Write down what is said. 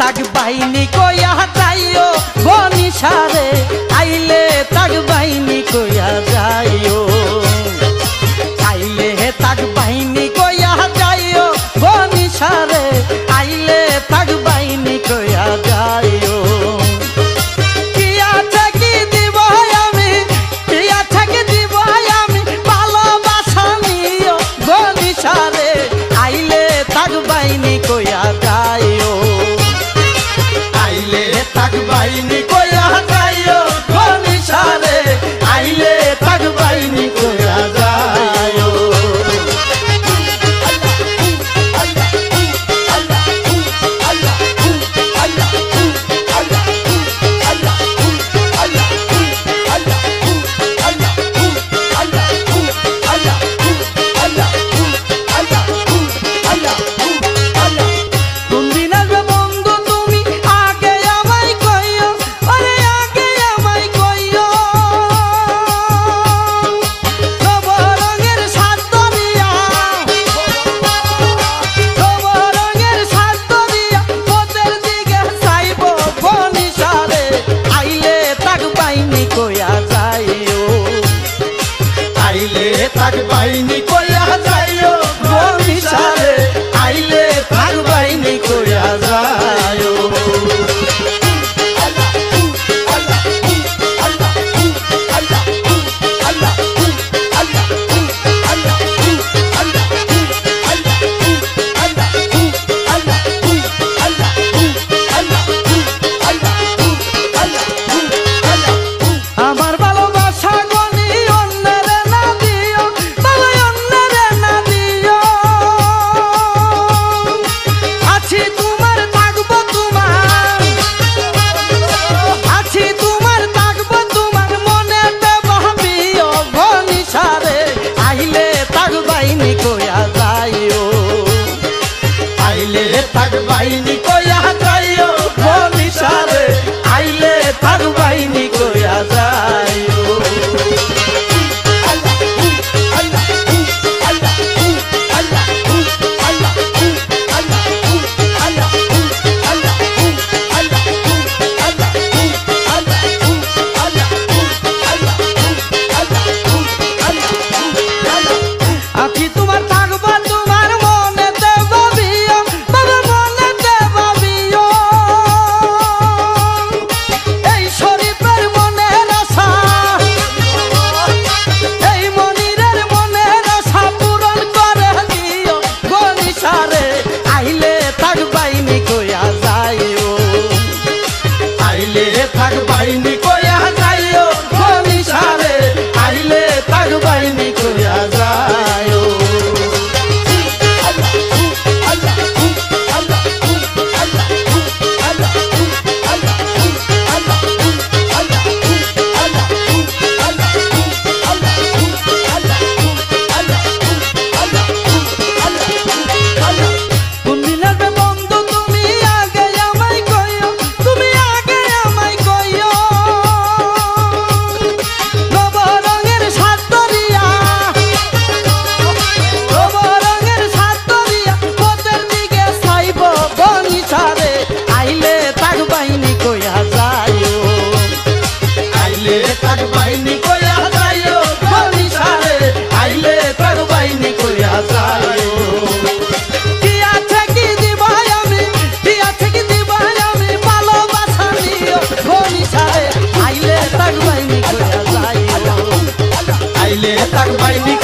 তাক বাহিনী কইয়া যাইও বনিসারে আইলে তাক বাহিনী কইয়া যাইও আইলে তাক বাহিনী কইয়া যাইও বনিসারে আইলে তাক বাহিনী কইয়া যাইও কি আছে কি দিব আমি কি আছে কি দিব আমি ভালোবাসা নিও বনিসারে আইলে তাক বাহিনী কইয়া যাইও আইলে তাক বাহিনী কইয়া যাইও বনিসারে আইলে তাক বাহিনী কইয়া যাইও তাক বাহিনী কইয়া যাইও বনিসারে আইলে তাক বাহিনী কইয়া যাইও আমার ভালোবাসা গনি অন্যের না দিও বাবা অন্যের না দিও আছি তোমার থাকবো তোমার আছি তোমার থাকবো তোমার মনেতে ভাবিও বনিসারে আইলে তাক বাহিনী কইয়া যাইও আইলে তাক বাহিনী কইয়া যাইও বনিসারে আইলে তাক বাহিনী কইয়া যাইও আছি তোমার থাকবো তোমার মনেতে ভাবিও বাবা মনেতে ভাবিও এই শরীফের মনের আশা এই মনিরের মনের আশা পূরণ করে দিও বনিসারে আইলে তাক বাহিনী কইয়া যাইও আইলে তাক বাহিনী কইয়া যাইও বনিসারে আইলে তাক বাহিনী কইয়া যাইও তাক বাহিনী কইয়া যাইও বনিসারে আইলে তাক বাহিনী কইয়া যাইও কি আছে কি দিব আমি কি আছে কি দিব আমি ভালোবাসা নিও বনিসারে আইলে তাক বাহিনী কইয়া যাইও আইলে তাক বাহিনী